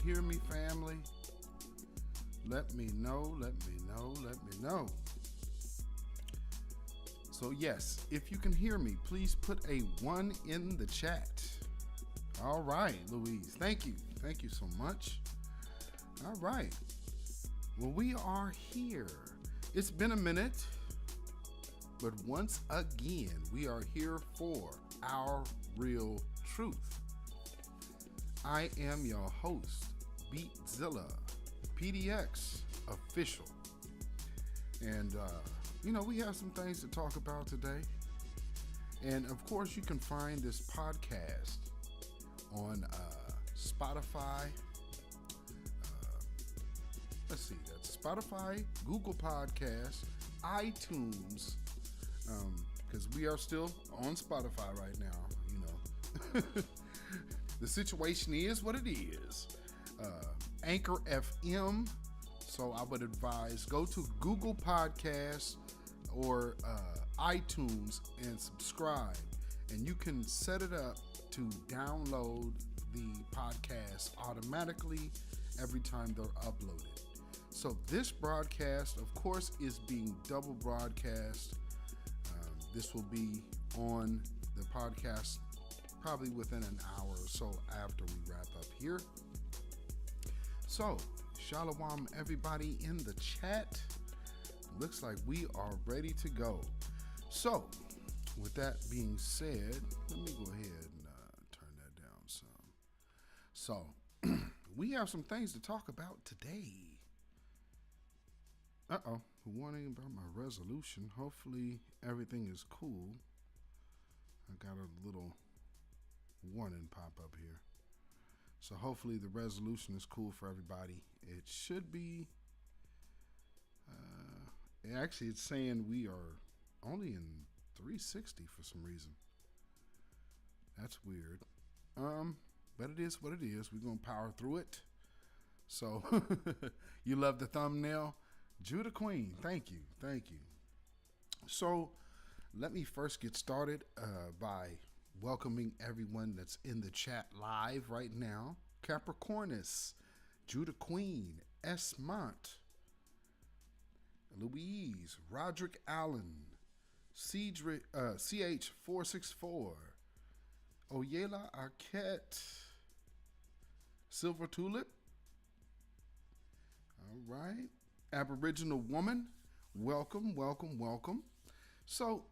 hear me, family? Let me know. So yes, if you can hear me, please put a 1 in the chat. All right, Louise. Thank you so much. All right. Well, we are here. It's been a minute, but once again, we are here for our real truth. I am your host, beatzillapdx official. And, we have some things to talk about today. And of course, you can find this podcast on Spotify. Let's see, that's Spotify, Google Podcasts, iTunes, because we are still on Spotify right now, The situation is what it is. Anchor FM. So I would advise go to Google Podcasts or iTunes and subscribe. And you can set it up to download the podcast automatically every time they're uploaded. So this broadcast, of course, is being double broadcast. This will be on the podcast probably within an hour or so after we wrap up here. So, shalom everybody in the chat. Looks like we are ready to go. So, with that being said, let me go ahead and turn that down some. So, we have some things to talk about today. Warning about my resolution. Hopefully everything is cool. I got a little warning pop up here. So hopefully the resolution is cool for everybody. It should be. Actually, it's saying we are only in 360 for some reason. That's weird. But it is what it is. We're going to power through it. So you love the thumbnail? Judah Queen, thank you. So let me first get started by welcoming everyone that's in the chat live right now. Capricornus, Judah Queen, S. Mont, Louise, Roderick Allen, CH464, Oyela Arquette, Silver Tulip. All right. Aboriginal Woman, welcome. So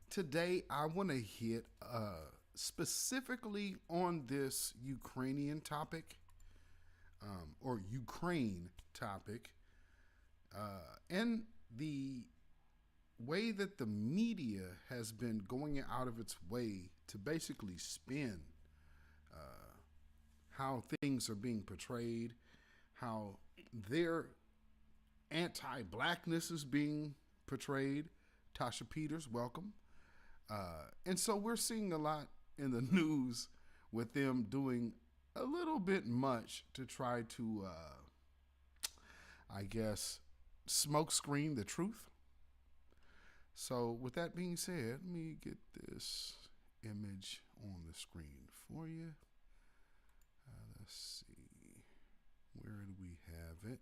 today I want to hit specifically on this Ukrainian topic, or Ukraine topic, and the way that the media has been going out of its way to basically spin how things are being portrayed, how their anti-blackness is being portrayed. Tasha Peters, welcome. And so we're seeing a lot in the news with them doing a little bit much to try to, smoke screen the truth. So with that being said, let me get this image on the screen for you. Let's see. Where do we have it?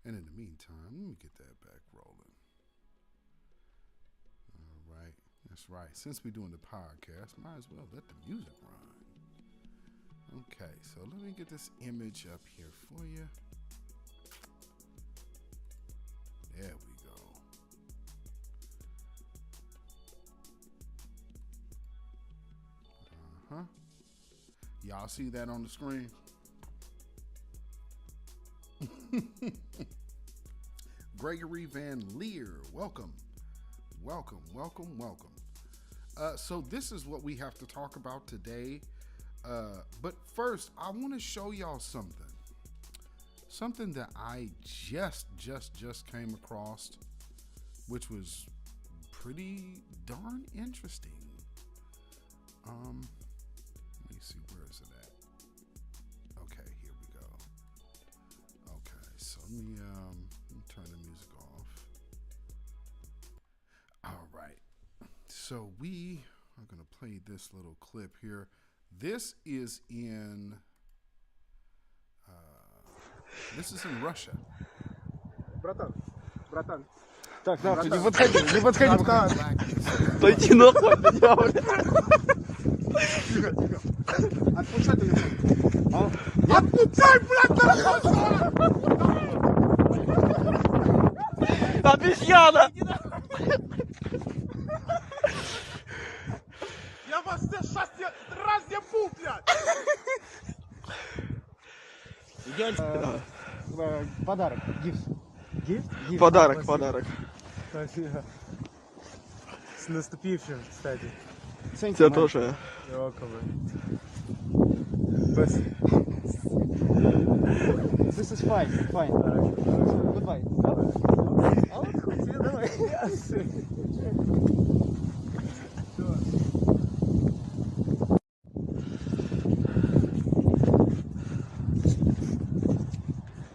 And in the meantime, let me get that back rolling. All right. That's right. Since we're doing the podcast, might as well let the music run. Okay, so let me get this image up here for you. There we go. Y'all see that on the screen? Gregory Van Leer, welcome. So this is what we have to talk about today. But first, I want to show y'all something that I just came across, which was pretty darn interesting. Let me see, where is it at? Okay, here we go. Okay, so let me turn the music off. All right, so we are gonna play this little clip here. This is in This is in Russia. Братан. Так, не подходи, не подходи. Blackness. Да иди нахуй от меня, блядь. Тихо. Отпускай телефон. Отпускай, блядь! Обезьяна! Я вас сейчас разъебу, блядь! Подарок. Гифт. Гифт? Подарок. Спасибо. С наступившим, кстати. Тебя тоже. Якобы. This is fine. Goodbye. А вот хоть тебе давай.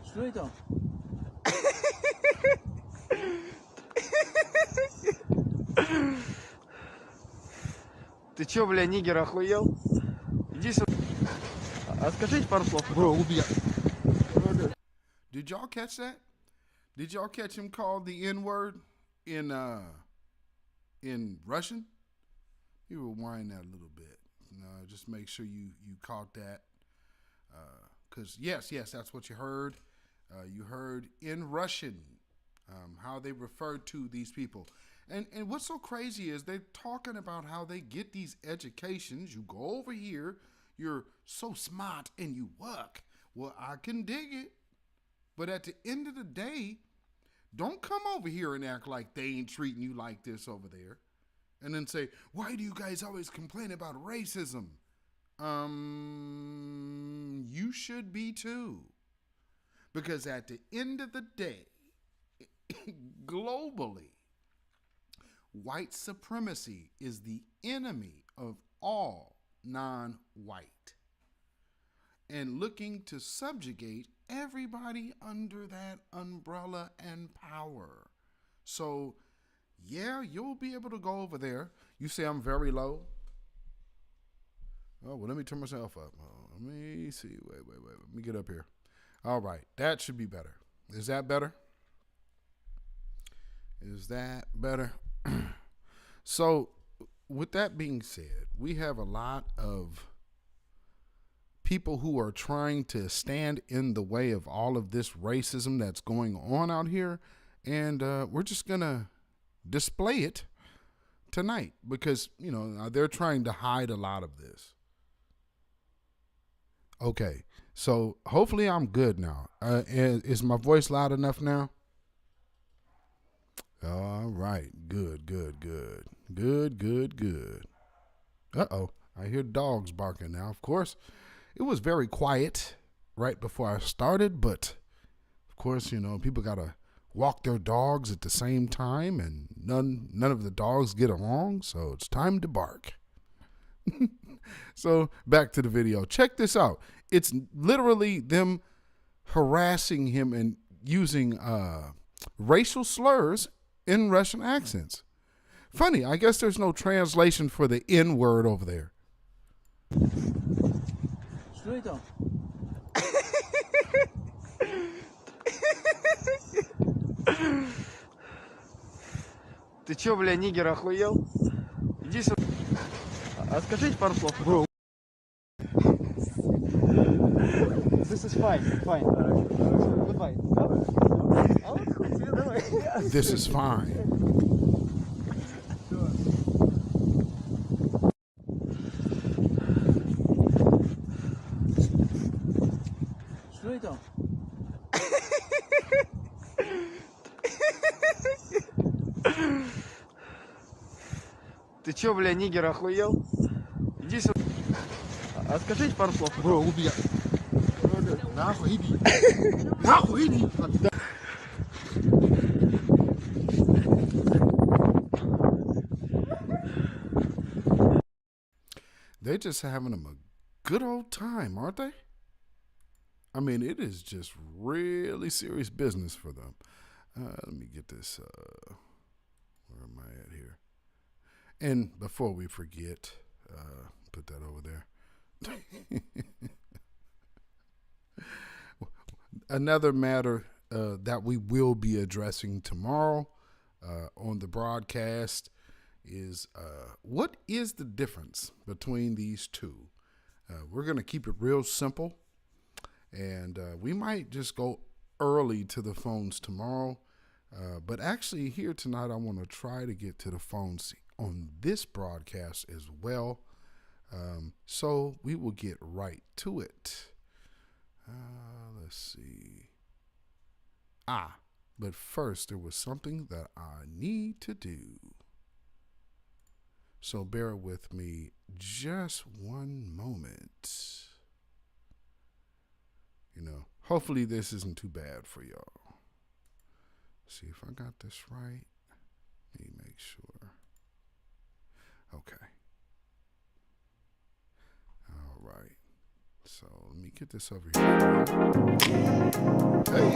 Что это? Ты чё, бля, нигер, охуел? Иди сюда. А скажите пару слов. Bro, did y'all catch that? Did y'all catch him call the N-word in Russian? You rewind that a little bit. Just make sure you caught that. Because yes, that's what you heard. You heard in Russian how they referred to these people. And what's so crazy is they're talking about how they get these educations. You go over here, you're so smart, and you work. Well, I can dig it. But at the end of the day, don't come over here and act like they ain't treating you like this over there. And then say, why do you guys always complain about racism? You should be too. Because at the end of the day, globally, white supremacy is the enemy of all non-white and looking to subjugate everybody under that umbrella and power. So, yeah, you'll be able to go over there. You say I'm very low. Oh, well, let me turn myself up. Oh, let me see. Wait. Let me get up here. All right. That should be better. Is that better? Is that better? So, with that being said, we have a lot of people who are trying to stand in the way of all of this racism that's going on out here. And we're just going to display it tonight because, you know, they're trying to hide a lot of this. Okay, so hopefully I'm good now. Is my voice loud enough now? All right, good. Uh-oh, I hear dogs barking now. Of course, it was very quiet right before I started, but of course, you know, people got to walk their dogs at the same time, and none of the dogs get along, so it's time to bark. So back to the video. Check this out. It's literally them harassing him and using racial slurs in Russian accents. Funny, I guess there's no translation for the N word over there. Что это? Ты чё, бля, нигер, охуел? Иди сюда. А скажите пару слов. Bro. This is fine. Goodbye. А вот хоть тебе давай. This is fine. Что это? Ты чё, бля, нигер, охуел? Иди сюда. А скажите пару слов. Bro, нахуй иди. Нахуй иди. They're just having them a good old time, aren't they? I mean, it is just really serious business for them. Let me get this. Where am I at here? And before we forget, put that over there. another matter that we will be addressing tomorrow on the broadcast is what is the difference between these two? We're going to keep it real simple, and we might just go early to the phones tomorrow. But actually here tonight, I want to try to get to the phones on this broadcast as well. So we will get right to it. Let's see. But first there was something that I need to do. So bear with me just one moment. Hopefully this isn't too bad for y'all. See if I got this right. Let me make sure. Okay. All right. So let me get this over here. Hey.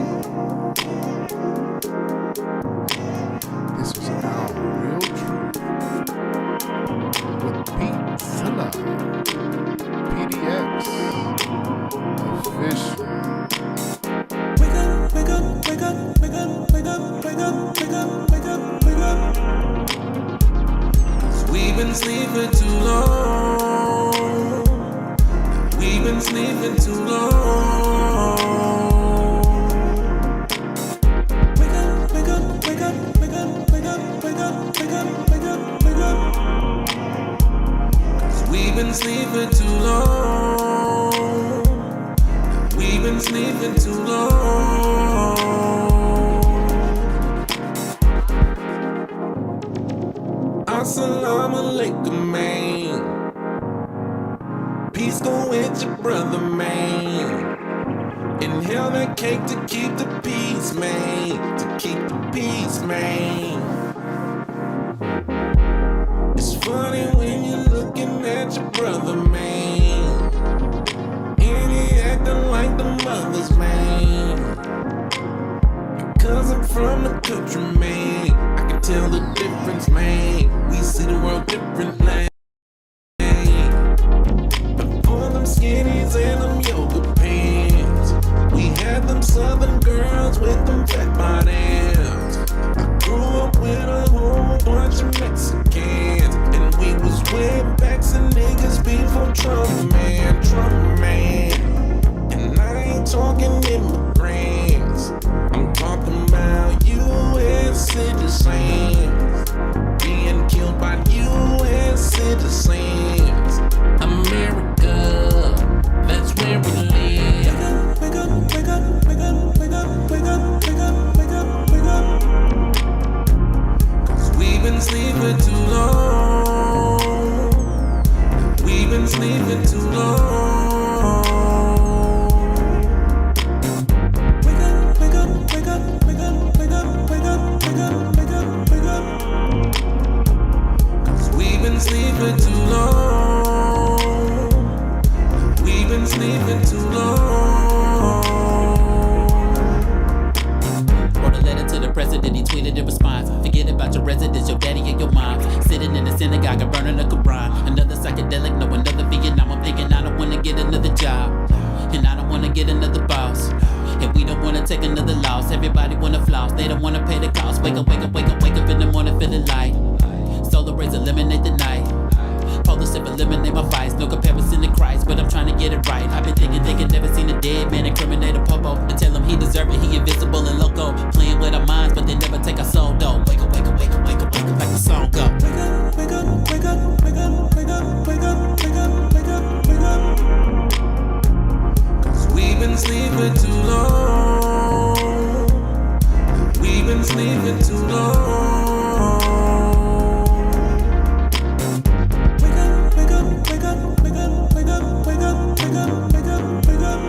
This is Our Real Truth with beatzillapdx official. Wake up, wake up, wake up, wake up, wake up, wake up, wake up, wake up, wake up. 'Cause we've been sleeping too long. We've been sleeping too long. Wake up, wake up, wake up, wake up, wake up, wake up, wake up, wake up, wake up. 'Cause we've been sleeping too long. We've been sleeping too long. Assalamu alaikum, man. Peace go with your brother, man. Inhale that cake to keep the peace, man. To keep the peace, man. It's funny when you're looking at your brother, man. And he acting like the mothers, man. Because I'm from the country, man. I can tell the difference, man. We see the world differently. Before them skinnies and them yoga pants, we had them southern girls with them fat bottoms. I grew up with a whole bunch of Mexicans, and we was way back some niggas before Trump, man. Trump, man. And I ain't talking immigrants, I'm talking about U.S. citizens being killed by U.S. citizens. America, that's where we live. Wake up, wake up, wake up, wake up, wake up, wake up, wake up, wake up, wake up. 'Cause we've been sleeping too long. We've been sleeping too long. Wake up, wake up, wake up, wake up, wake up, wake up, wake up, wake up, wake up. 'Cause we've been sleeping too long. We've been sleeping too long. Wrote a letter to the president, he tweeted in response. Forget about your residence, your daddy and your mom. Sitting in the synagogue and burning the Quran. Another psychedelic, no another Vietnam. I'm thinking I don't wanna get another job, and I don't wanna get another boss, and we don't wanna take another loss. Everybody wanna floss, they don't wanna pay the cost. Wake up, wake up, wake up, wake up in the morning feeling light. Solar rays eliminate the night. Polar sip eliminate my fights. No comparison to Christ, but I'm trying to get it right. I've been thinking they can never seen a dead man incriminate a popo. To tell him he deserve it, he invisible and loco. Playing with our minds, but they never take our soul though. Wake up, wake up, wake up, wake up, wake up, like the song go. Wake up, wake up, wake up, wake up, wake up, wake up, wake up, wake up, wake up. 'Cause we've been sleeping too long. We've been sleeping too long. Wake up, wake up, wake up, wake up, wake up, wake up, wake up, wake up, wake up.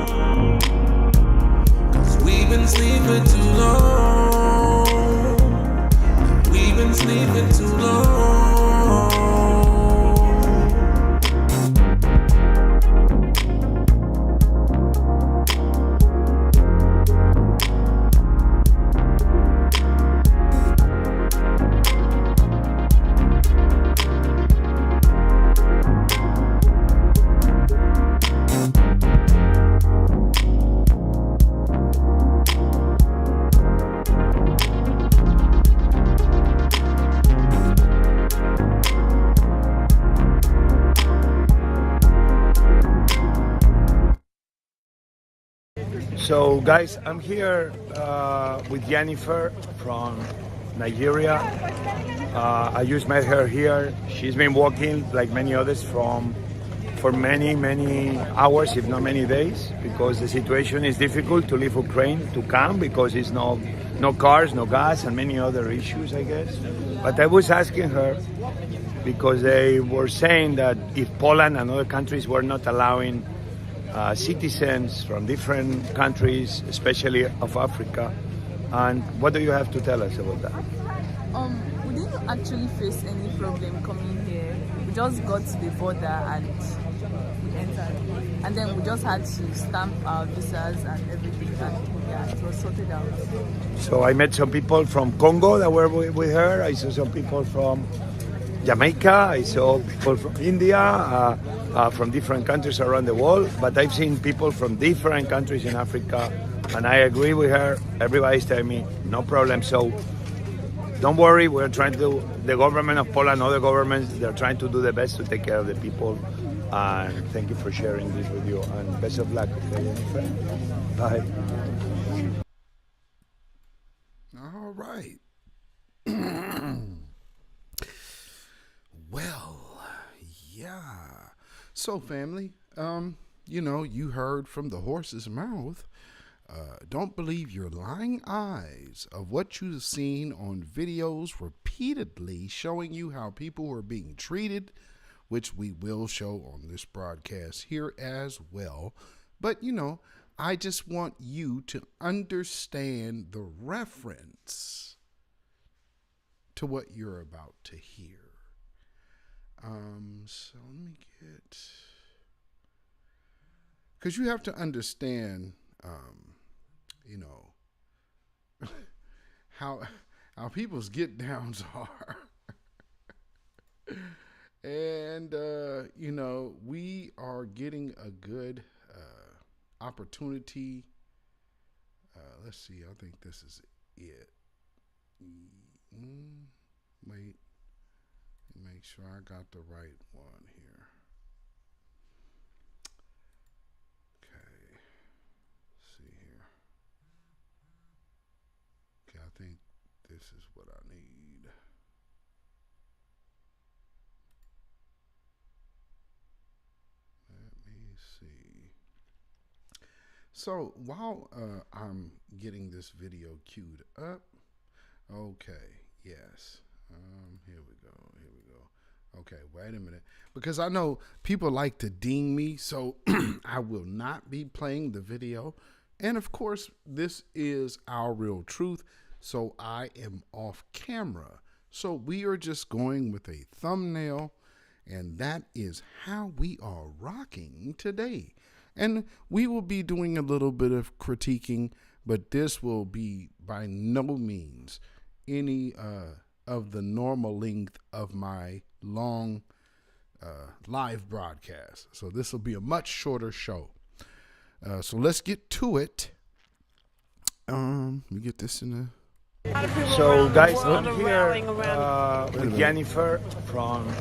'Cause we've been sleeping too long. We've been sleeping too long. So, guys, I'm here with Jennifer from Nigeria. I just met her here. She's been walking, like many others, for many hours, if not many days, because the situation is difficult to leave Ukraine to come because it's no cars, no gas, and many other issues, I guess. But I was asking her because they were saying that if Poland and other countries were not allowing citizens from different countries, especially of Africa, and what do you have to tell us about that? We didn't actually face any problem coming here. We just got to the border and we entered. And then we just had to stamp our visas and everything, and yeah, it was sorted out. So I met some people from Congo that were with her. I saw some people from Jamaica. I saw people from India, from different countries around the world. But I've seen people from different countries in Africa, and I agree with her. Everybody's telling me no problem. So don't worry. We're trying to. The government of Poland, other governments, they're trying to do the best to take care of the people. And thank you for sharing this with you. And best of luck. Okay? Bye. All right. Well, yeah. So, family, you heard from the horse's mouth. Don't believe your lying eyes of what you've seen on videos repeatedly showing you how people are being treated, which we will show on this broadcast here as well. But, I just want you to understand the reference to what you're about to hear. So let me get, because you have to understand, how people's get downs are. And, we are getting a good opportunity. Let's see. I think this is it. Wait. Make sure I got the right one here. Okay. Let's see here. Okay, I think this is what I need. Let me see. So while I'm getting this video queued up, okay, yes. Here we go. Okay, wait a minute. Because I know people like to ding me, so I will not be playing the video. And of course, this is our real truth, so I am off camera. So we are just going with a thumbnail, and that is how we are rocking today. And we will be doing a little bit of critiquing, but this will be by no means any of the normal length of my long live broadcast. So this will be a much shorter show. So let's get to it. We get this in So guys, I'm here with Jennifer from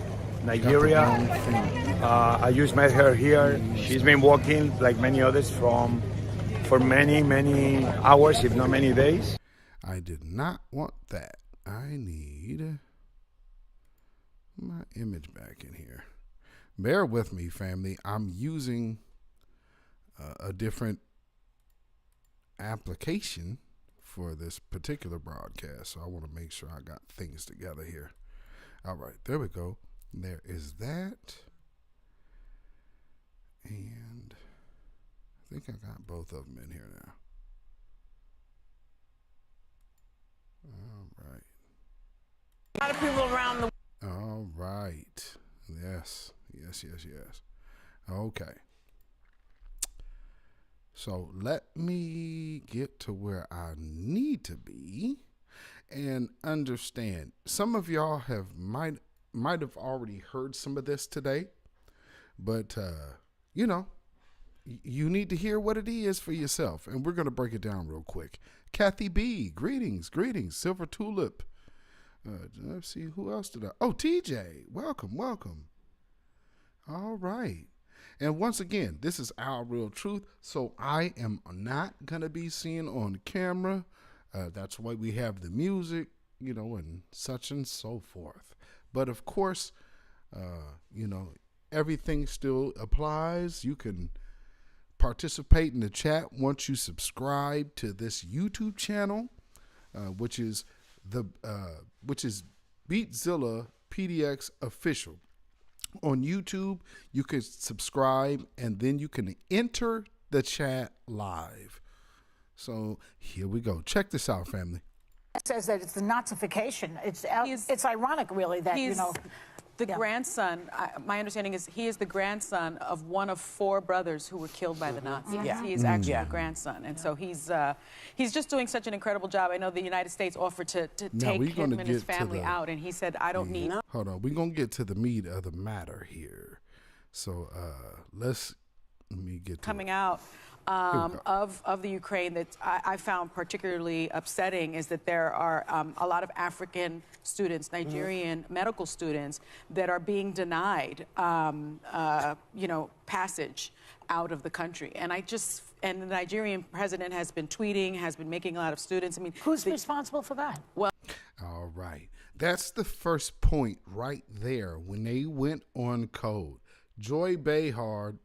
Nigeria. I just met her here. She's been walking, like many others, for many hours, if not many days. I did not want that. I need my image back in here. Bear with me, family. I'm using a different application for this particular broadcast, so I want to make sure I got things together here. All right, there we go. There is that. And I think I got both of them in here now. All right. A lot of people around the All right. Yes. Okay. So let me get to where I need to be and understand. Some of y'all might have already heard some of this today, but you need to hear what it is for yourself, and we're going to break it down real quick. Kathy B, greetings, Silver Tulip. Let's see, who else did I? Oh, TJ, welcome. All right. And once again, this is our real truth, so I am not going to be seen on camera. That's why we have the music, and such and so forth. But of course, everything still applies. You can participate in the chat once you subscribe to this YouTube channel, which is beatzillapdx official. On YouTube, you can subscribe and then you can enter the chat live. So here we go. Check this out, family. Says that it's the Nazification. It's ironic, really, that the grandson. My understanding is he is the grandson of one of 4 brothers who were killed by the Nazis. He is actually a grandson, and so he's just doing such an incredible job. I know the United States offered to take him and his family out, and he said, "I don't need." Hold on, we're gonna get to the meat of the matter here. So let me get to coming out of the Ukraine that I found particularly upsetting is that there are a lot of African students, Nigerian medical students, that are being denied, passage out of the country. And the Nigerian president has been tweeting, has been making a lot of students. I mean, who's responsible for that? Well, all right. That's the first point right there when they went on code. Joy Behar,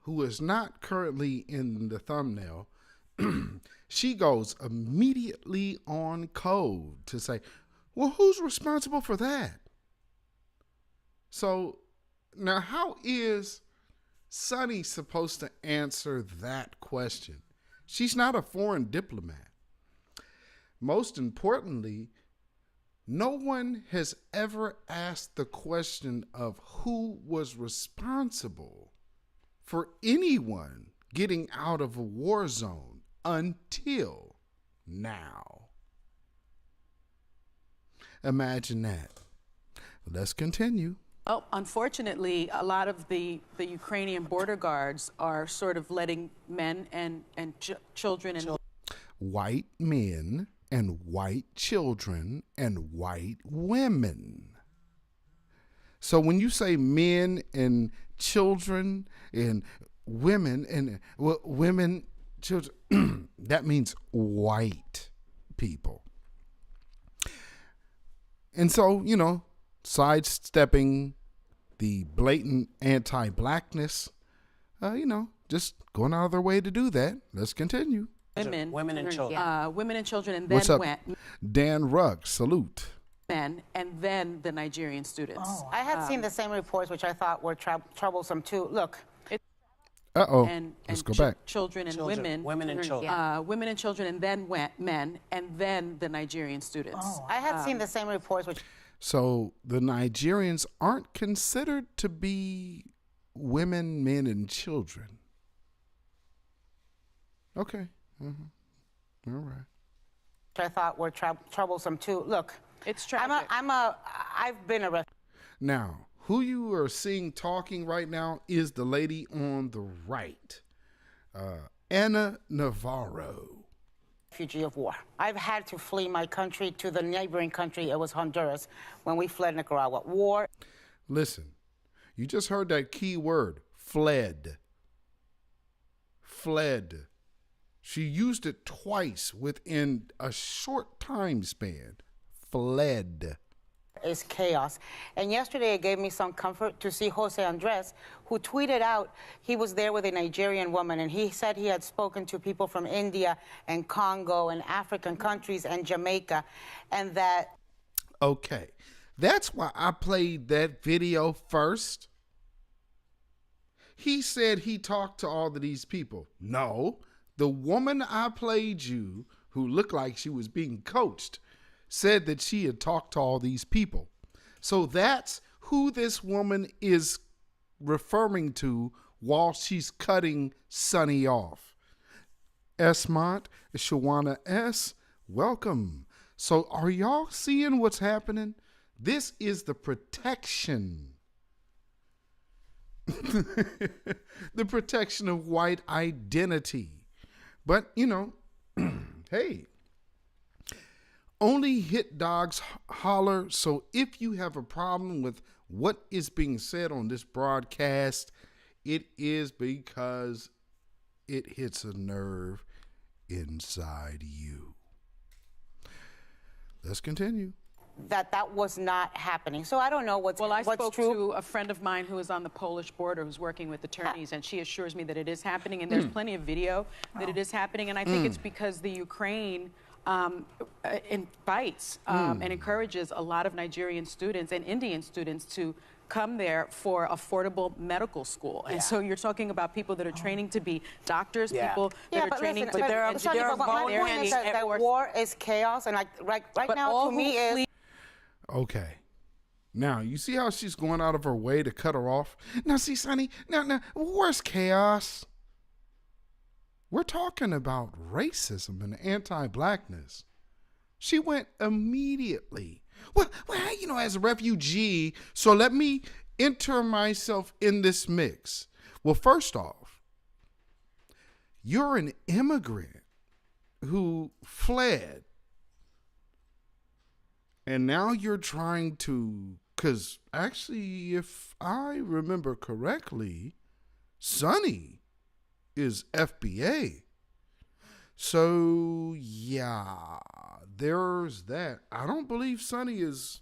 who is not currently in the thumbnail, she goes immediately on code to say, well, who's responsible for that? So now how is Sunny supposed to answer that question? She's not a foreign diplomat. Most importantly, no one has ever asked the question of who was responsible for anyone getting out of a war zone until now. Imagine that. Let's continue. Oh, unfortunately, a lot of the Ukrainian border guards are sort of letting men and children and white men and white children and white women. So when you say men and children and women children, that means white people. And so, sidestepping the blatant anti-blackness, just going out of their way to do that. Let's continue. Women and children. And then What's up? went Dan Rugg, salute. men, and then the Nigerian students. I had seen the same reports, which I thought were troublesome too. Look. Let's go back. Children and women. Women and children. Women and children, and then went men, and then the Nigerian students. I had seen the same reports, which. So the Nigerians aren't considered to be women, men, and children. Okay. All right. I thought were troublesome too. Look, it's tragic. I've been arrested. Now, who you are seeing talking right now is the lady on the right, Anna Navarro. Refugee of war. I've had to flee my country to the neighboring country. It was Honduras when we fled Nicaragua. War. Listen, you just heard that key word, fled. Fled. She used it twice within a short time span. Fled. Is chaos. And yesterday it gave me some comfort to see Jose Andres, who tweeted out he was there with a Nigerian woman, and he said he had spoken to people from India and Congo and African countries and Jamaica, and that... Okay, that's why I played that video first. He said he talked to all of these people. No, the woman I played you, who looked like she was being coached, said that she had talked to all these people. So that's who this woman is referring to while she's cutting Sunny off. Esmont, Shawana S., welcome. So are y'all seeing what's happening? This is the protection. The protection of white identity. But, hey, only hit dogs holler. So if you have a problem with what is being said on this broadcast, It is because it hits a nerve inside you. Let's continue. That was not happening. So I don't know what's Well, I what's spoke true. to a friend of mine who is on the Polish border who's working with attorneys, and she assures me that it is happening, and there's plenty of video that it is happening. And I think it's because the Ukraine invites and encourages a lot of Nigerian students and Indian students to come there for affordable medical school. And so you're talking about people that are training to be doctors, people that are training to be engineers. But my point is that war is chaos, and like right now to me is. Okay. Now, you see how she's going out of her way to cut her off? Now, see, Sonny, now, where's chaos? We're talking about racism and anti-blackness. She went immediately. Well, as a refugee, so let me enter myself in this mix. Well, first off, you're an immigrant who fled. And now you're trying to, because actually, if I remember correctly, Sonny is FBA. So, yeah, there's that. I don't believe Sonny is,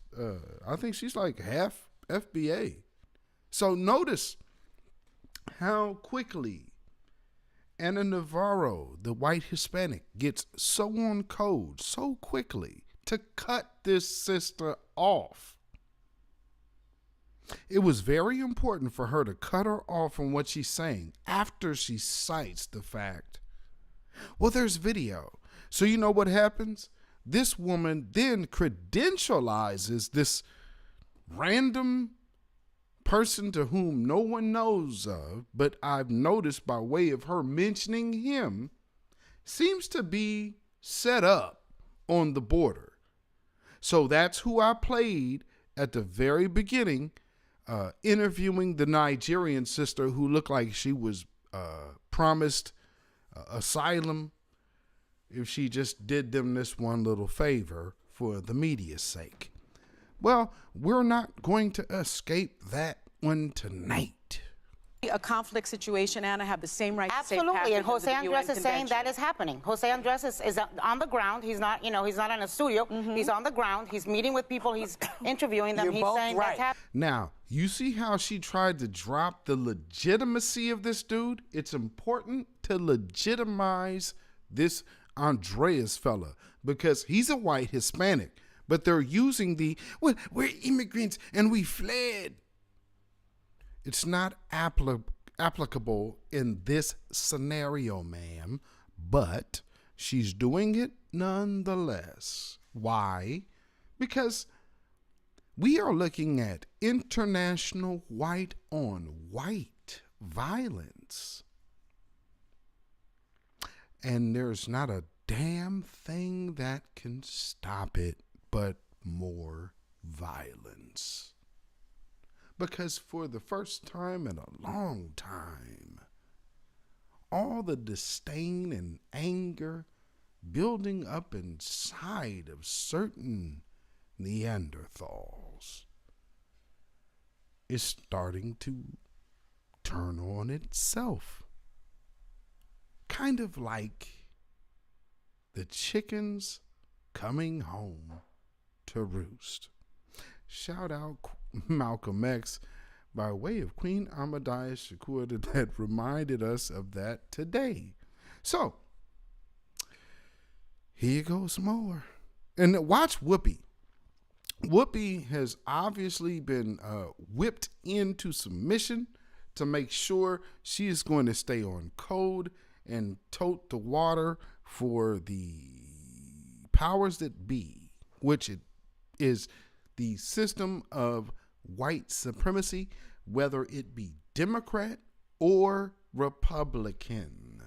I think she's like half FBA. So notice how quickly Ana Navarro, the white Hispanic, gets so on code so quickly to cut this sister off. It was very important for her to cut her off from what she's saying after she cites the fact. Well, there's video. So you know what happens? This woman then credentializes this random person to whom no one knows of, but I've noticed by way of her mentioning him, seems to be set up on the border. So that's who I played at the very beginning, interviewing the Nigerian sister who looked like she was promised asylum if she just did them this one little favor for the media's sake. Well, we're not going to escape that one tonight. A conflict situation, Anna, have the same right to say Absolutely, and passage Jose under the Andres UN is saying Convention. that is happening. Jose Andres is on the ground. He's not, he's not in a studio. He's on the ground. He's meeting with people. He's interviewing them. He's saying that's happening. Now, you see how she tried to drop the legitimacy of this dude? It's important to legitimize this Andreas fella because he's a white Hispanic, but they're using well, we're immigrants and we fled. It's not applicable in this scenario, ma'am, but she's doing it nonetheless. Why? Because we are looking at international white-on-white violence. And there's not a damn thing that can stop it but more violence. Because for the first time in a long time, all the disdain and anger building up inside of certain Neanderthals is starting to turn on itself. Kind of like the chickens coming home to roost. Shout out Malcolm X by way of Queen Ahmadiyya Shakur that reminded us of that today. So, here goes more. And watch Whoopi. Whoopi has obviously been whipped into submission to make sure she is going to stay on code and tote the water for the powers that be, which it is the system of white supremacy, whether it be Democrat or Republican.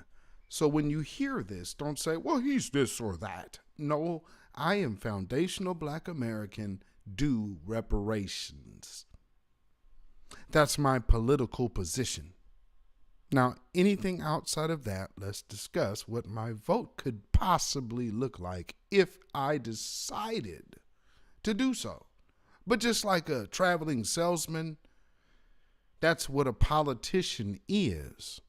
So when you hear this, don't say, well, he's this or that. No, I am foundational Black American, due reparations. That's my political position. Now, anything outside of that, let's discuss what my vote could possibly look like if I decided to do so. But just like a traveling salesman That's what a politician is.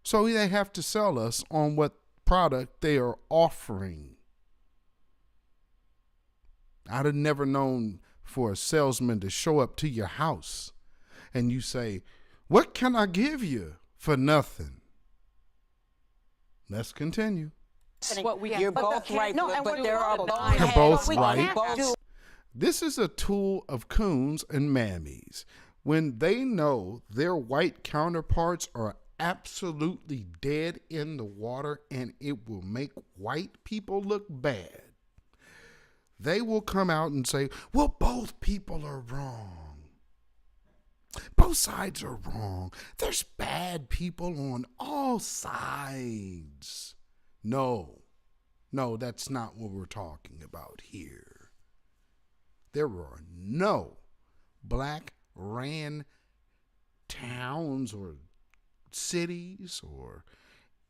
So they have to sell us on what product they are offering. I'd have never known for a salesman to show up to your house and you say, "What can I give you for nothing?" Let's continue. What we You're both right, but there are They're both right. This is a tool of coons and mammies. When they know their white counterparts are absolutely dead in the water and it will make white people look bad, they will come out and say, well, both people are wrong. Both sides are wrong. There's bad people on all sides. No, that's not what we're talking about here. There are no black ran towns or cities or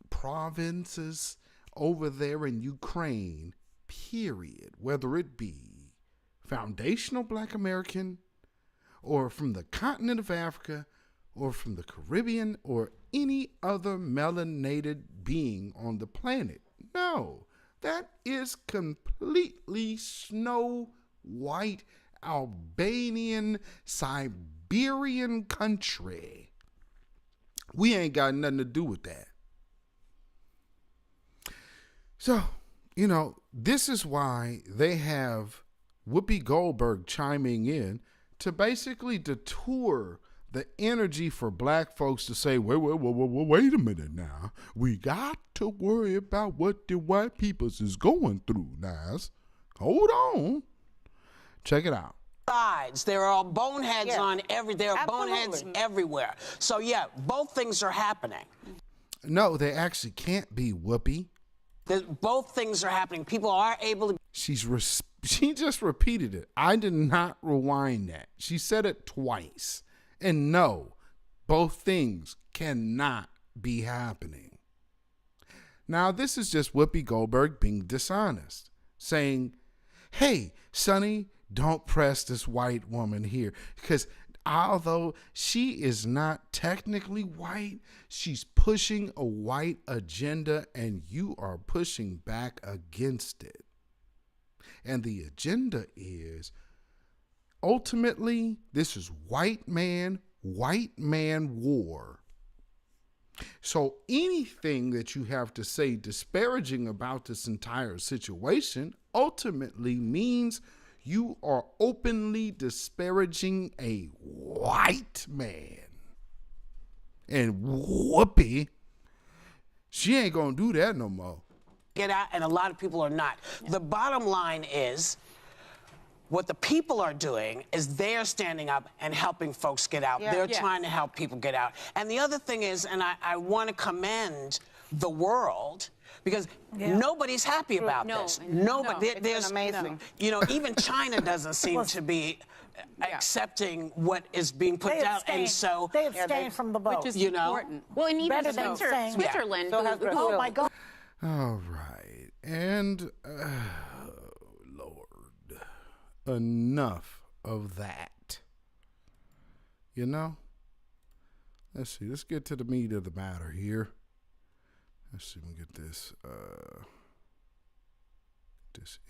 provinces over there in Ukraine, period, whether it be foundational black American or from the continent of Africa or from the Caribbean or any other melanated being on the planet. No, that is completely snow white Albanian, Siberian country. We ain't got nothing to do with that. So, this is why they have Whoopi Goldberg chiming in to basically detour the energy for black folks to say, wait a minute now. We got to worry about what the white peoples is going through, Nas. Hold on. Check it out. Sides. There are boneheads on there are boneheads everywhere. So yeah, both things are happening. No, they actually can't be, Whoopi. Both things are happening. People are able to. She just repeated it. I did not rewind that. She said it twice. And no, both things cannot be happening. Now, this is just Whoopi Goldberg being dishonest, saying, hey, Sonny, don't press this white woman here. Because although she is not technically white, she's pushing a white agenda and you are pushing back against it. And the agenda is, ultimately, this is white man war. So anything that you have to say disparaging about this entire situation ultimately means you are openly disparaging a white man. And Whoopi, she ain't gonna do that no more. Get out, and a lot of people are not. The bottom line is, what the people are doing is they're standing up and helping folks get out. They're trying to help people get out. And the other thing is, and I want to commend the world, because nobody's happy about this. Nobody. There's amazing. Even China doesn't seem to be accepting what is being put down, and so they abstain from the vote, which is important. Well, and even Switzerland. Oh my God. All right, and Lord, enough of that. Let's see. Let's get to the meat of the matter here. Let's see if we can get this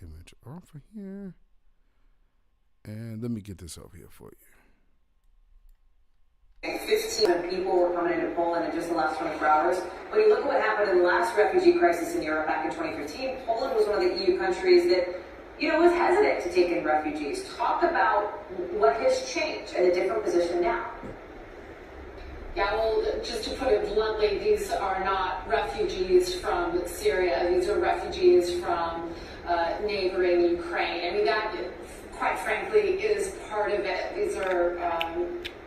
image off of here. And let me get this over here for you. 15 people were coming into Poland in just the last 24 hours. When you look at what happened in the last refugee crisis in Europe back in 2015, Poland was one of the EU countries that, was hesitant to take in refugees. Talk about what has changed and a different position now. Yeah, well, just to put it bluntly, these are not refugees from Syria. These are refugees from neighboring Ukraine. I mean, that, quite frankly, is part of it. These are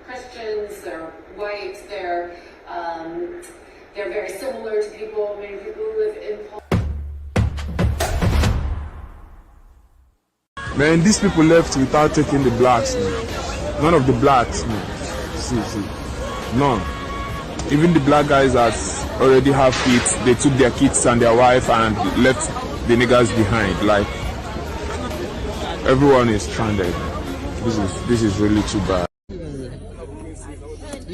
Christians, they're white, they're very similar to many people who live in Poland. Man, these people left without taking the blacks, man. None of the blacks, man. See. None. Even the black guys that already have kids, they took their kids and their wife and left the niggas behind. Like, everyone is stranded. This is really too bad.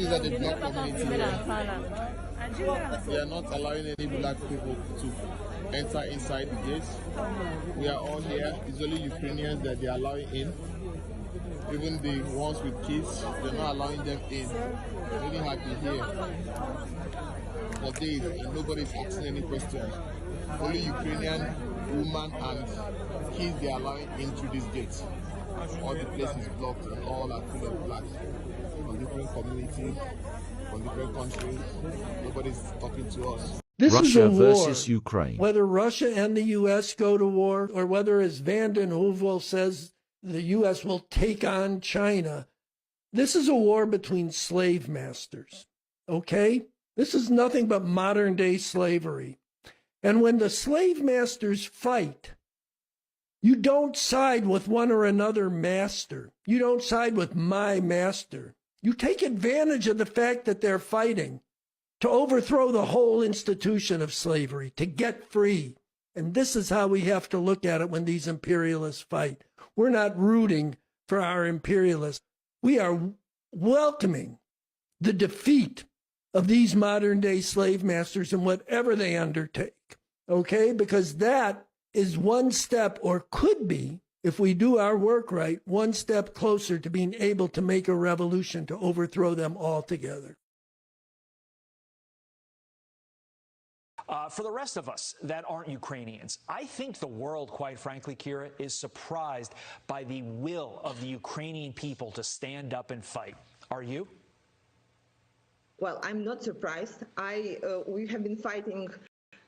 These are the black community here. They are not allowing any black people to enter inside the gates. We are all here. It's only Ukrainians that they are allowing in. Even the ones with kids, they're not allowing them in. They only have been here for days and nobody's asking any questions. Only Ukrainian women and kids they are allowing in through these gates. All the places blocked and all are full of blacks from different communities, from different countries. Nobody's talking to us. This Russia is a war. versus Ukraine. Whether Russia and the U.S. go to war, or whether, as Vanden Heuvel says, the U.S. will take on China, this is a war between slave masters, okay? This is nothing but modern-day slavery. And when the slave masters fight, you don't side with one or another master. You don't side with my master. You take advantage of the fact that they're fighting to overthrow the whole institution of slavery, to get free. And this is how we have to look at it when these imperialists fight. We're not rooting for our imperialists. We are welcoming the defeat of these modern-day slave masters in whatever they undertake, okay? Because that is one step, or could be, if we do our work right, one step closer to being able to make a revolution to overthrow them altogether. For the rest of us that aren't Ukrainians, I think the world, quite frankly, Kira, is surprised by the will of the Ukrainian people to stand up and fight. Are you? Well, I'm not surprised. We have been fighting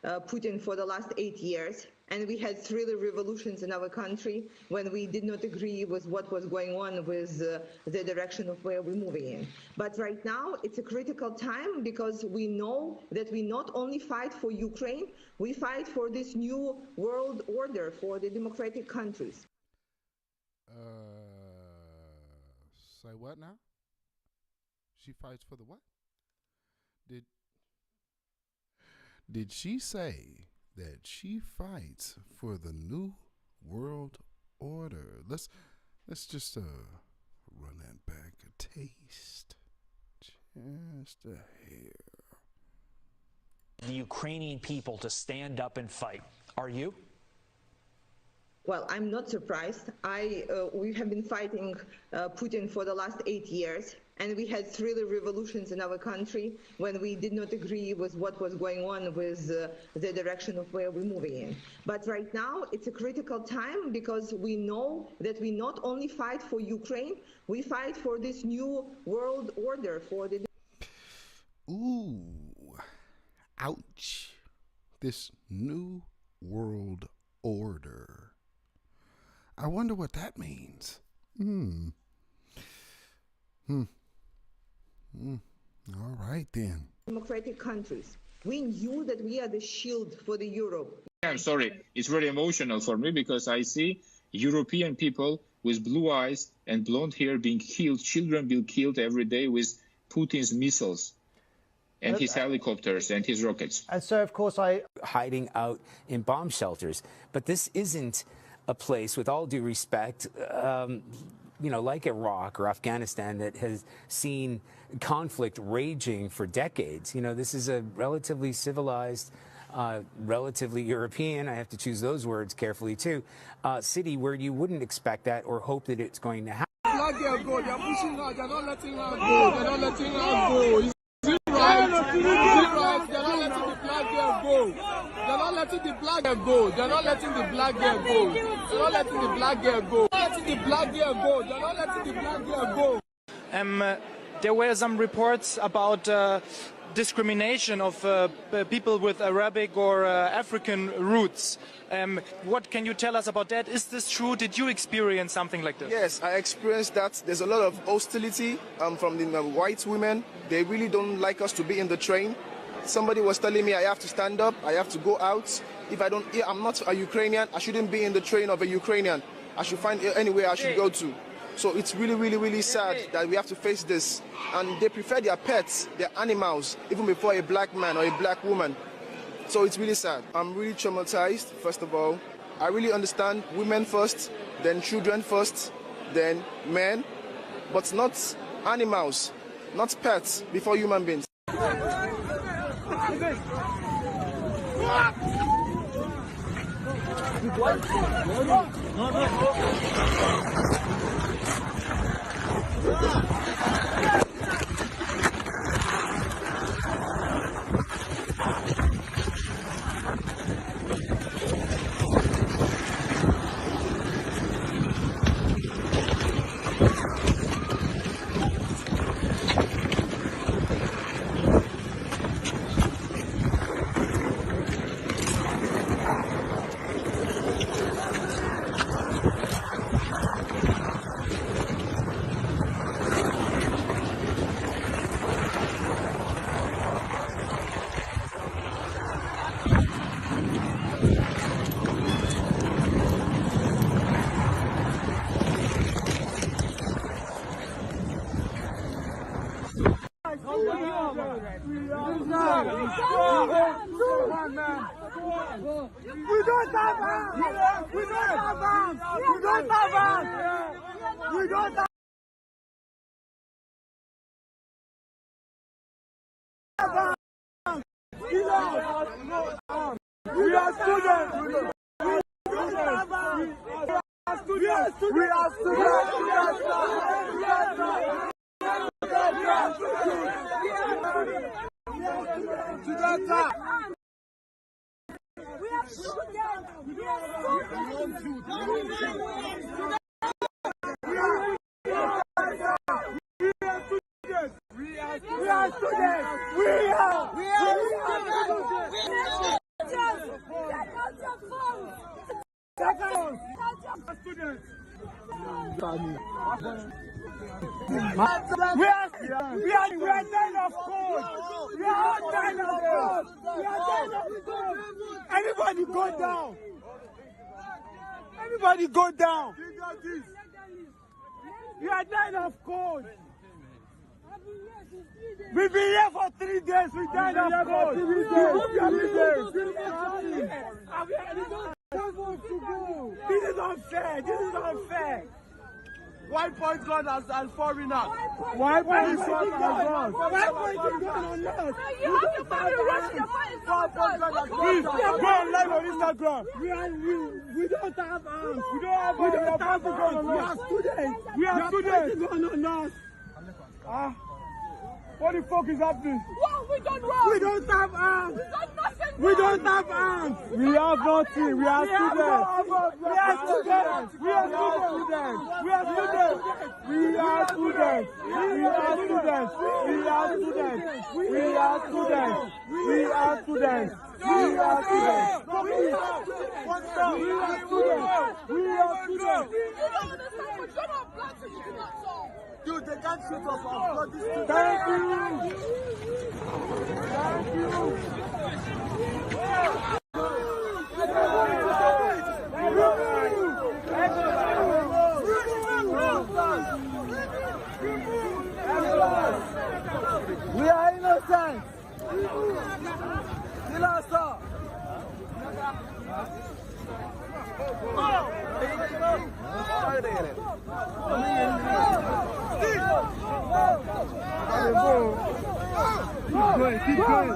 Putin for the last 8 years, and we had 3 revolutions in our country when we did not agree with what was going on with the direction of where we're moving in. But right now, it's a critical time because we know that we not only fight for Ukraine, we fight for this new world order for the democratic countries. Say what now? She fights for the what? Did she say that she fights for the new world order? Let's just run that back a taste. Just a hair. The Ukrainian people to stand up and fight. Are you? Well, I'm not surprised. We have been fighting Putin for the last 8 years, and we had 3 revolutions in our country when we did not agree with what was going on with the direction of where we're moving in. But right now, it's a critical time because we know that we not only fight for Ukraine, we fight for this new world order for the... Ooh, ouch. This new world order. I wonder what that means. All right, then. Democratic countries. We knew that we are the shield for the Europe. I'm sorry. It's very emotional for me because I see European people with blue eyes and blonde hair being killed, children being killed every day with Putin's missiles and his helicopters and his rockets. And so, of course, hiding out in bomb shelters. But this isn't a place, with all due respect, like Iraq or Afghanistan, that has seen conflict raging for decades. This is a relatively civilized, relatively European, I have to choose those words carefully too, city where you wouldn't expect that or hope that it's going to happen. Black girl go, they're pushing her, they're not letting her go, they're not letting her go. Is it right? Is it right? They're not letting the black girl go. They're not letting the black girl go. They're not letting the black girl go. They're not letting the black girl go. They're not letting the black girl go. They're not letting the black girl go. There were some reports about discrimination of people with Arabic or African roots. What can you tell us about that? Is this true? Did you experience something like this? Yes, I experienced that. There's a lot of hostility from the white women. They really don't like us to be in the train. Somebody was telling me I have to stand up, I have to go out. If I'm not a Ukrainian, I shouldn't be in the train of a Ukrainian. I should find anywhere I should go to. So it's really, really, really sad that we have to face this. And they prefer their pets, their animals, even before a black man or a black woman. So it's really sad. I'm really traumatized, first of all. I really understand women first, then children first, then men, but not animals. not pets before human beings. We don't have arms! We don't have arms! We don't have arms! We don't have arms! We are students! We don't have arms! We are students! We are We are dying of cold. We are all dying of cold. We are dying of cold. Everybody go down. Everybody go down. We are dying of cold. We've been here for 3 days. We died of cold. 3 days. This is unfair. This is unfair. White point gun as foreigner. White point gun as us. White point gun on us. You have to find the rest of your money. Please go on live on Instagram. We don't have arms. We don't have arms. We don't have guns. We are students. We are students. Gun on us. What the fuck is happening? What? We don't run. We don't have arms. We don't have arms. We have nothing. We are students. We are students. We are students. We are students. We are students. We are students. We are students. We are students. We are students. We are students. What's up? We are students. We are students. You don't understand, but you're not black, so you cannot solve. Dude, they can't shoot us off. Thank you. Thank you. We are innocent. Kill us all. Keep going.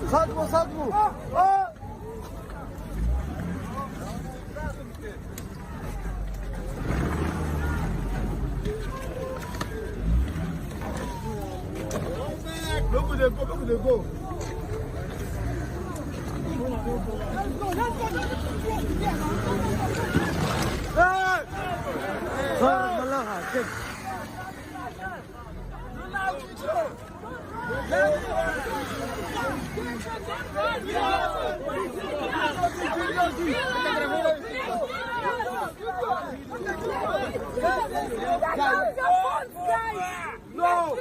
Sadmu. Look at the go. No!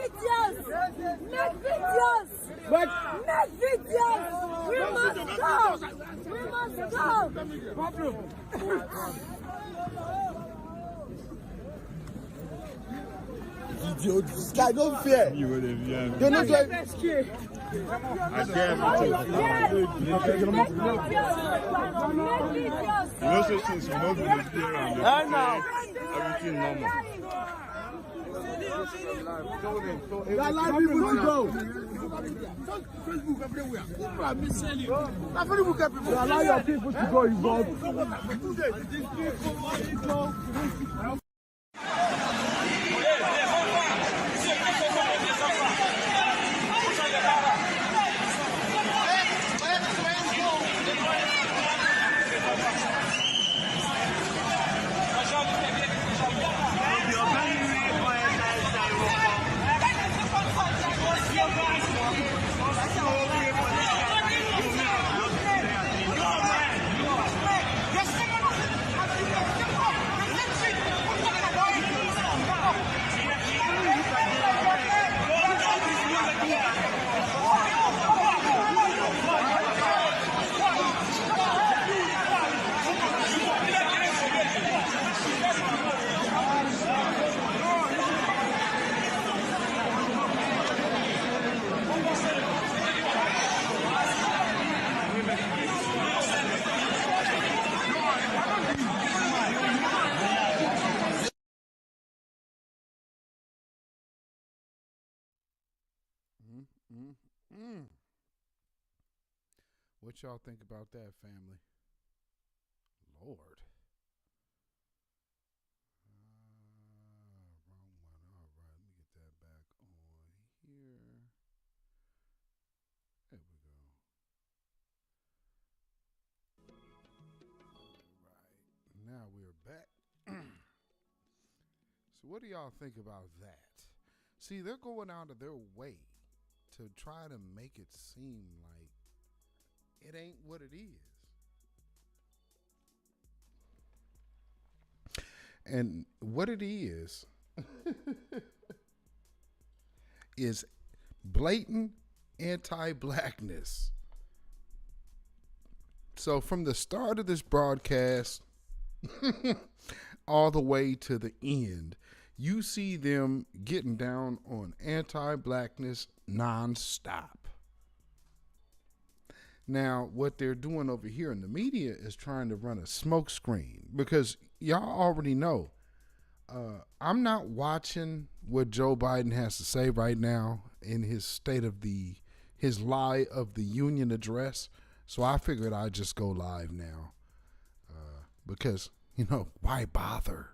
Idiot, this guy don't fear. They're not like. Everything normal. Allow people to go. Allow your people to go involved. What y'all think about that, family? Lord. Wrong one. All right, let me get that back on here. There we go. All right, now we're back. So what do y'all think about that? See, they're going out of their way to try to make it seem like it ain't what it is. And what it is blatant anti-blackness. So from the start of this broadcast all the way to the end, you see them getting down on anti-blackness nonstop. Now, what they're doing over here in the media is trying to run a smoke screen because y'all already know I'm not watching what Joe Biden has to say right now in his his lie of the union address. So I figured I'd just go live now because, why bother?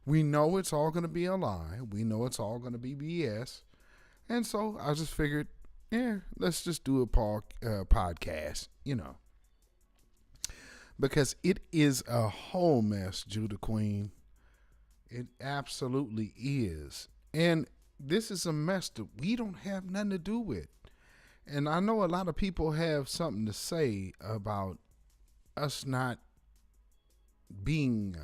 We know it's all going to be a lie. We know it's all going to be BS. And so I just figured, let's just do a podcast, because it is a whole mess, Judah Queen. It absolutely is. And this is a mess that we don't have nothing to do with. And I know a lot of people have something to say about us not being,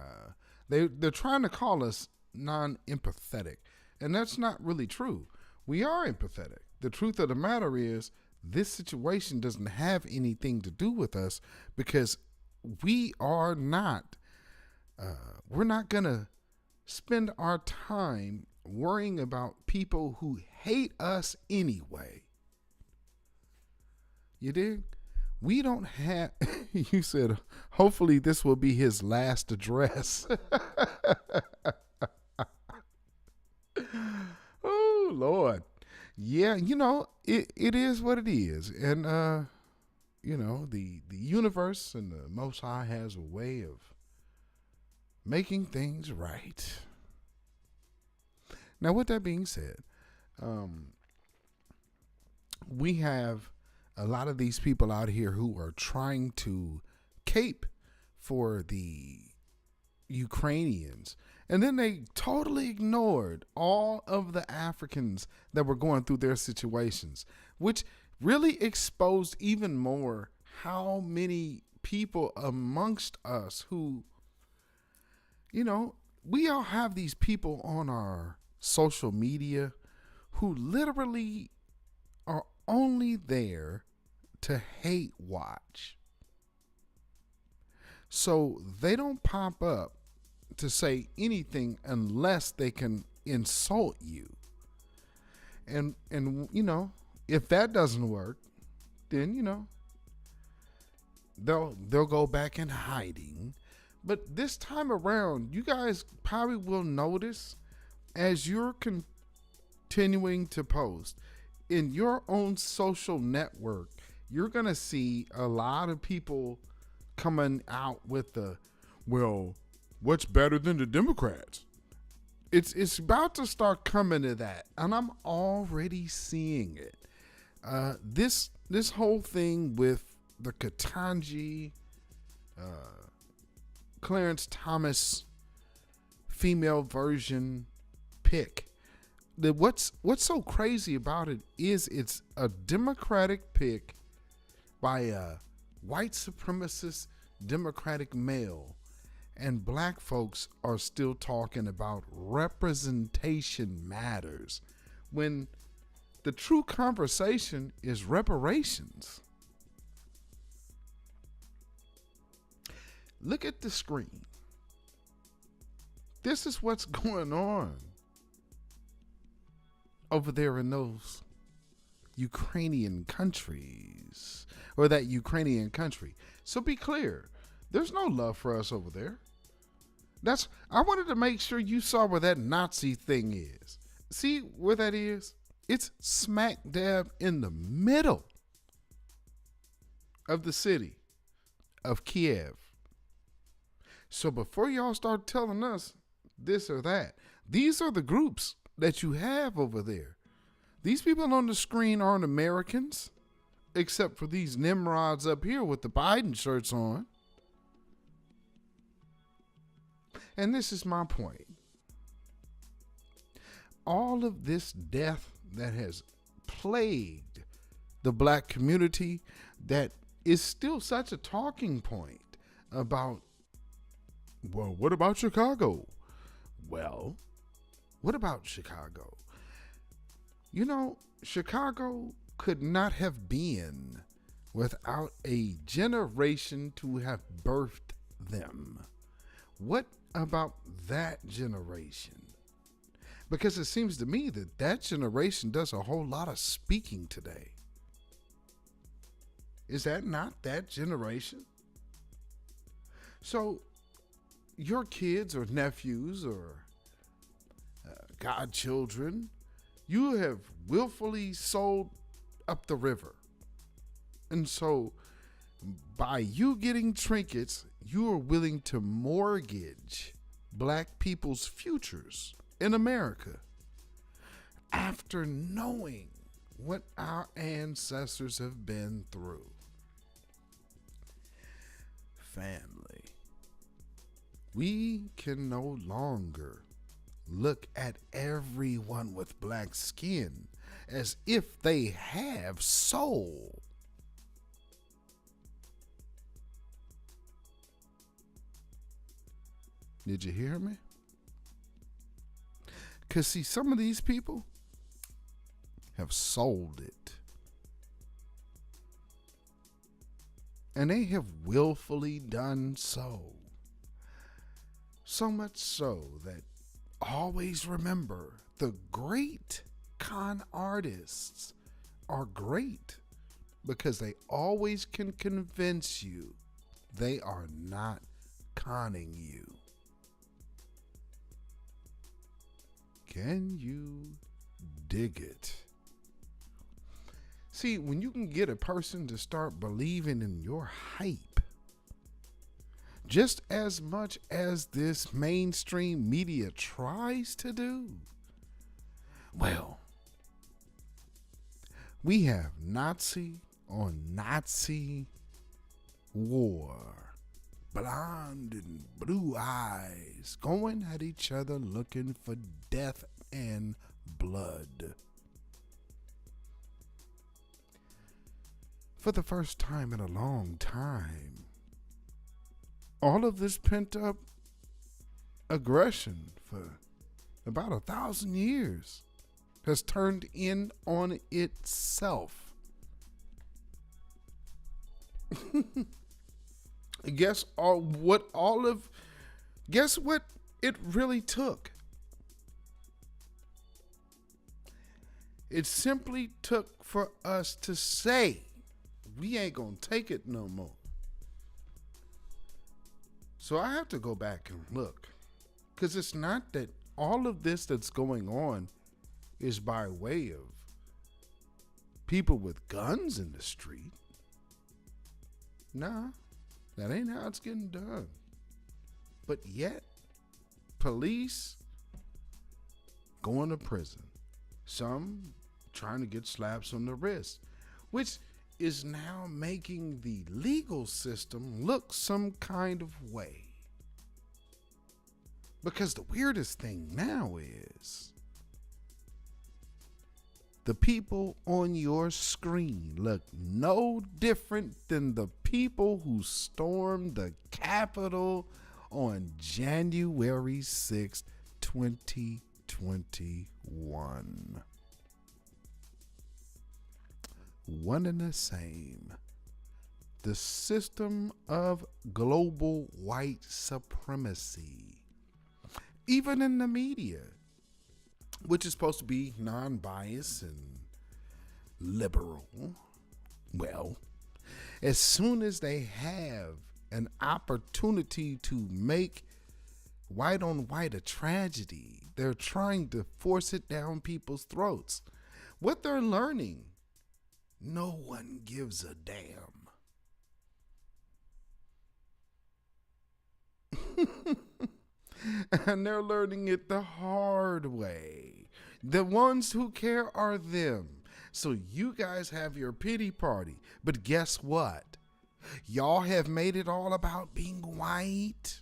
they're trying to call us non-empathetic. And that's not really true. We are empathetic. The truth of the matter is this situation doesn't have anything to do with us because we are not, we're not going to spend our time worrying about people who hate us anyway. You dig? We don't have, you said, hopefully this will be his last address. Oh, Lord. Yeah, it is what it is. And, the universe and the Most High has a way of making things right. Now, with that being said, we have a lot of these people out here who are trying to cape for the Ukrainians. And then they totally ignored all of the Africans that were going through their situations, which really exposed even more how many people amongst us who, we all have these people on our social media who literally are only there to hate watch. So they don't pop up to say anything unless they can insult you. And you know, if that doesn't work, then you know, they'll go back in hiding. But this time around, you guys probably will notice as you're continuing to post in your own social network, you're going to see a lot of people coming out with the, well, what's better than the Democrats? It's about to start coming to that, and I'm already seeing it. This whole thing with the Ketanji, Clarence Thomas female version pick. What's so crazy about it is it's a Democratic pick by a white supremacist Democratic male, and black folks are still talking about representation matters when the true conversation is reparations. Look at the screen. This is what's going on over there in those Ukrainian countries, or that Ukrainian country. So be clear, there's no love for us over there. I wanted to make sure you saw where that Nazi thing is. See where that is? It's smack dab in the middle of the city of Kiev. So before y'all start telling us this or that, these are the groups that you have over there. These people on the screen aren't Americans, except for these Nimrods up here with the Biden shirts on. And this is my point. All of this death that has plagued the black community, that is still such a talking point about, well, what about Chicago? Well, what about Chicago? You know, Chicago could not have been without a generation to have birthed them. What about that generation? Because it seems to me that that generation does a whole lot of speaking today. Is that not that generation? So your kids or nephews or godchildren, you have willfully sold up the river. And so by you getting trinkets, you are willing to mortgage black people's futures in America after knowing what our ancestors have been through. Family, we can no longer look at everyone with black skin as if they have soul. Did you hear me? Because see, some of these people have sold it. And they have willfully done so. So much so that always remember, the great con artists are great because they always can convince you they are not conning you. Can you dig it? See, when you can get a person to start believing in your hype, just as much as this mainstream media tries to do, well, we have Nazi on Nazi war, blonde and blue eyes going at each other looking for death and blood. For the first time in a long time, all of this pent up aggression for about 1,000 years has turned in on itself. Guess what it really took? It simply took for us to say, we ain't gonna take it no more. So I have to go back and look, because it's not that all of this that's going on is by way of people with guns in the street. Nah, that ain't how it's getting done. But yet, police going to prison. Some trying to get slaps on the wrist, which is now making the legal system look some kind of way. Because the weirdest thing now is the people on your screen look no different than the people who stormed the Capitol on January 6th, 2021. One and the same. The system of global white supremacy. Even in the media, which is supposed to be non-biased and liberal. Well, as soon as they have an opportunity to make white on white a tragedy, they're trying to force it down people's throats. What they're learning, no one gives a damn. And they're learning it the hard way. The ones who care are them. So you guys have your pity party. But guess what? Y'all have made it all about being white.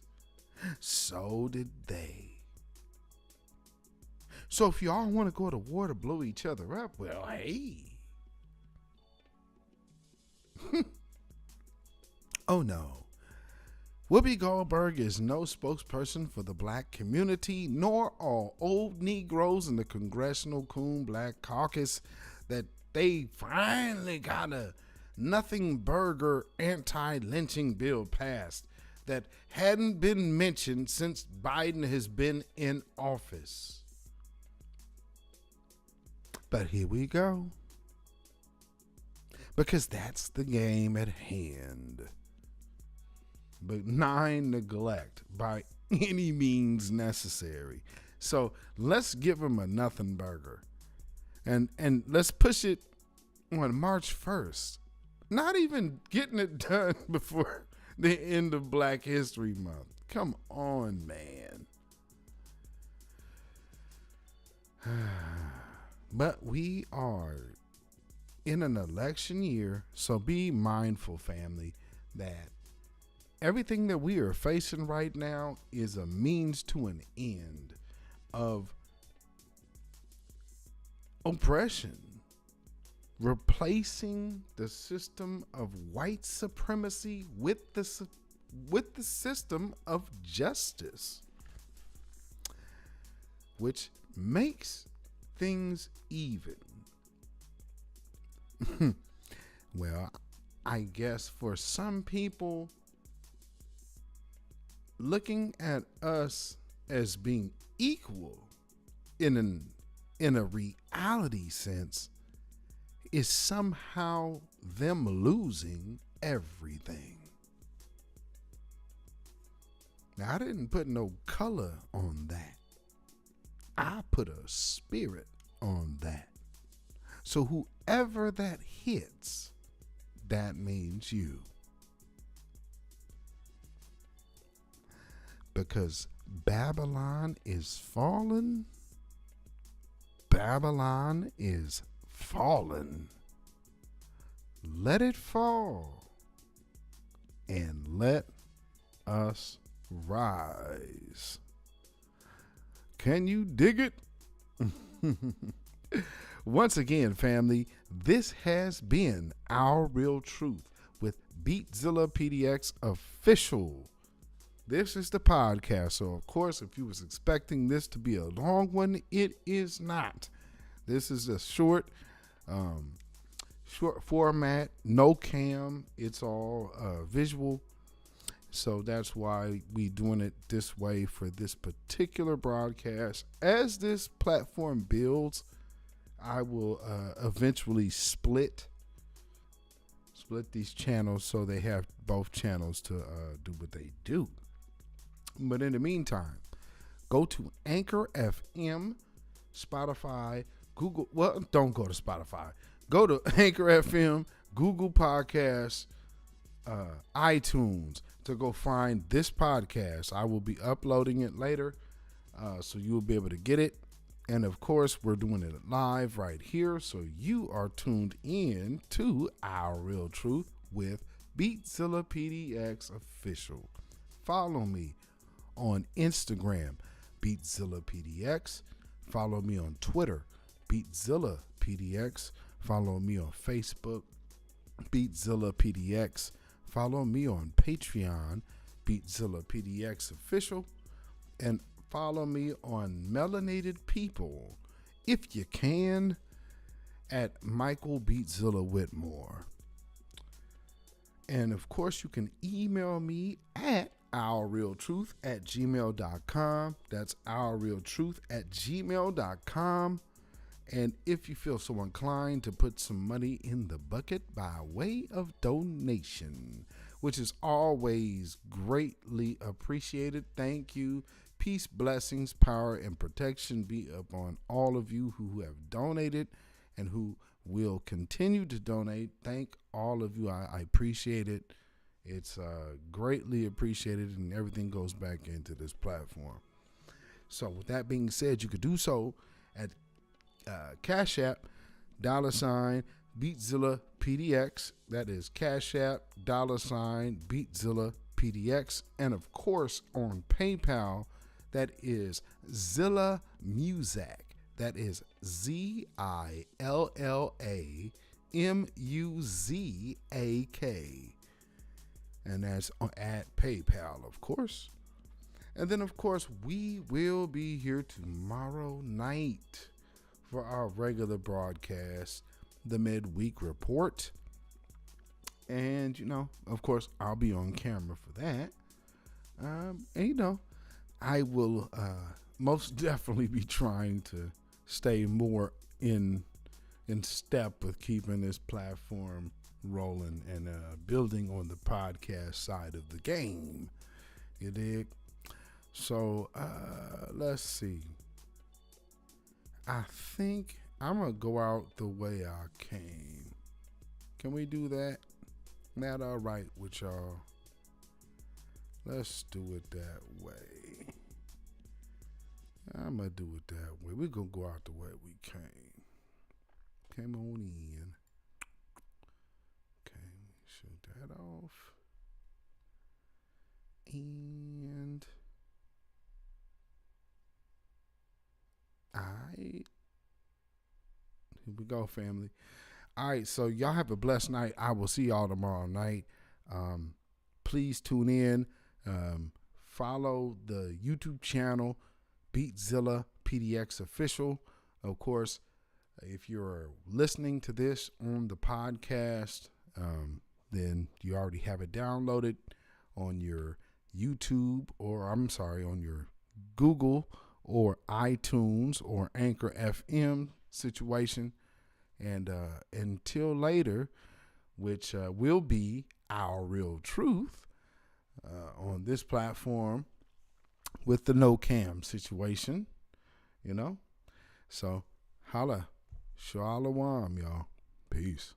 So did they. So if y'all want to go to war to blow each other up, well, hey. Oh no. Whoopi Goldberg is no spokesperson for the black community, nor all old Negroes in the Congressional Coon Black Caucus that they finally got a nothing burger anti-lynching bill passed that hadn't been mentioned since Biden has been in office. But here we go. Because that's the game at hand. Benign neglect by any means necessary. So let's give them a nothing burger. And let's push it on March 1st. Not even getting it done before the end of Black History Month. Come on, man. But we are in an election year, so be mindful, family, that everything that we are facing right now is a means to an end of oppression, replacing the system of white supremacy with the system of justice, which makes things even. Well, I guess for some people, looking at us as being equal in a reality sense is somehow them losing everything. Now, I didn't put no color on that. I put a spirit on that. So whoever that hits, that means you. Because Babylon is fallen. Babylon is fallen. Let it fall. And let us rise. Can you dig it? Once again, family, this has been Our Real Truth with beatzillapdx official. This is the podcast, so of course, if you was expecting this to be a long one, it is not. This is a short format, no cam. It's all visual, So that's why we doing it this way for this particular broadcast. As this platform builds, I will eventually split these channels so they have both channels to do what they do. But in the meantime, go to Anchor FM, Spotify, Google. Well, don't go to Spotify. Go to Anchor FM, Google Podcasts, iTunes to go find this podcast. I will be uploading it later, so you will be able to get it. And of course, we're doing it live right here, so you are tuned in to Our Real Truth with beatzillapdx official. Follow me on Instagram, beatzillapdx. Follow me on Twitter, beatzillapdx. Follow me on Facebook, beatzillapdx. Follow me on Patreon, beatzillapdx official. And follow me on Melanated People, if you can, at Michael Beatzilla Whitmore. And of course, you can email me at ourrealtruth@gmail.com. That's ourrealtruth@gmail.com. And if you feel so inclined to put some money in the bucket by way of donation, which is always greatly appreciated, thank you. Peace, blessings, power, and protection be upon all of you who have donated and who will continue to donate. Thank all of you. I appreciate it. It's greatly appreciated, and everything goes back into this platform. So with that being said, you could do so at CashApp, $Beatzillapdx. That is CashApp, $Beatzillapdx. And of course on PayPal, that is Zilla Muzak. That is ZILLAMUZAK. And that's at PayPal, of course. And then, of course, we will be here tomorrow night for our regular broadcast, the Midweek Report. And, of course, I'll be on camera for that. And, I will most definitely be trying to stay more in step with keeping this platform rolling and building on the podcast side of the game. You dig? So let's see. I think I'm going to go out the way I came. Can we do that? That all right with y'all? Let's do it that way. I'm going to do it that way. We're going to go out the way we came. Come on in. Okay, shoot that off. And alright. Here we go, family. Alright, so y'all have a blessed night. I will see y'all tomorrow night. Please tune in. Follow the YouTube channel, Beatzilla PDX Official. Of course, if you're listening to this on the podcast, then you already have it downloaded on your YouTube on your Google or iTunes or Anchor FM situation. And until later, which will be Our Real Truth on this platform with the no cam situation, So, holla. Shalom, y'all. Peace.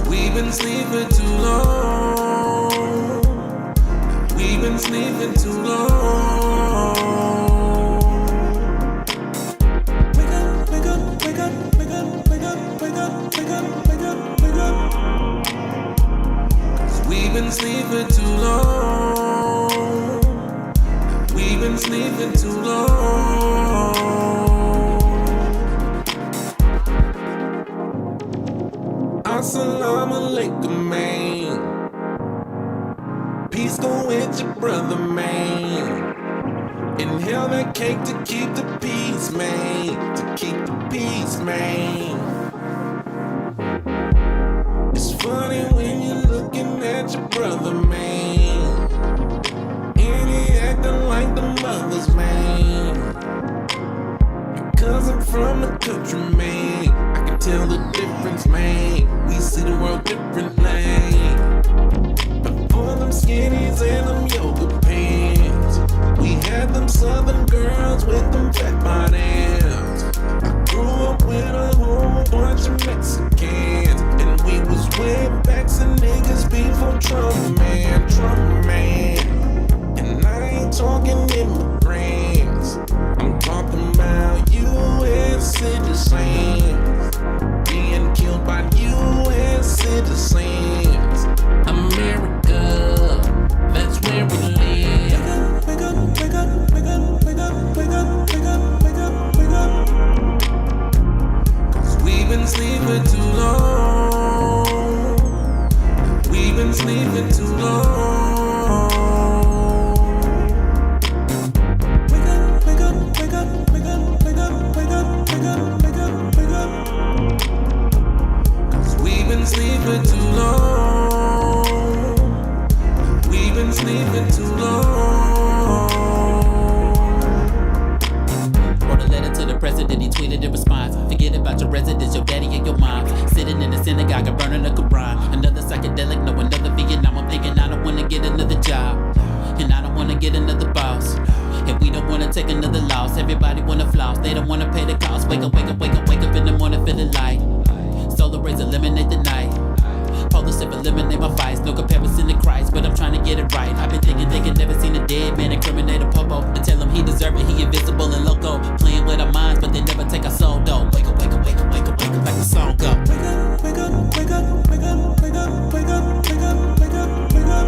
We've been sleeping too long. We've been sleeping too long. Wake up, wake up, wake up, wake up, wake up, wake up, wake up, wake up, wake up. 'Cause we've been sleeping too long. We've been sleeping too long. Assalamu alaikum, man. Peace go with your brother, man. Inhale that cake to keep the peace, man. To keep the peace, man. It's funny when you're looking at your brother, man. And he acting like the mothers, man. Because I'm from the country, man. I can tell the difference, man. We see the world differently. Before them skinnies and them yoga pants, we had them southern girls with them fat bottoms. I grew up with a whole bunch of Mexicans, and we was wetbacks and niggas before Trump, man. And I ain't talking immigrants, I'm talking about U.S. citizens being killed by U.S. citizens. America, that's where we live. Wake up, wake up, wake up, wake up, wake up, wake up, wake up, wake up, wake up. 'Cause we've been sleeping too long. We've been sleeping too long. Wake up, wake up, wake up, wake up, wake up, wake up, wake up, wake up, wake up. 'Cause we've been sleeping too long. We've been sleeping too long. Wrote a letter to the president, he tweeted in response. Forget about your residence, your daddy and your mom. Sitting in the synagogue and burning the Quran. Another psychedelic, no another Vietnam. I'm thinking I don't wanna get another job, and I don't wanna get another boss, and we don't wanna take another loss. Everybody wanna floss, they don't wanna pay the cost. Wake up, wake up, wake up, wake up in the morning, feel the light. Solar rays eliminate the night. Polar sip eliminate my fights. No comparison to Christ, but I'm trying to get it right. I've been thinking they can never seen a dead man incriminate a popo. To tell him he deserve it, he invisible and loco. Playing with our minds, but they never take our soul though. Wake up, wake up, wake up, wake up, wake up, like the song go. Wake up, wake up, wake up, wake up, wake up, wake up, wake up, wake up, wake up.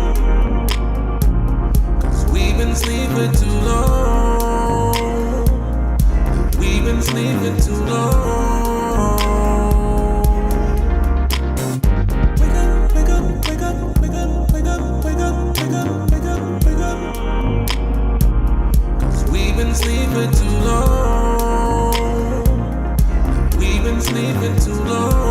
'Cause we've been sleeping too long. We've been sleeping too long. Wake up, wake up, wake up, wake up, wake up, wake up, wake up, wake up, wake up. 'Cause we've been sleeping too long. We've been sleeping too long.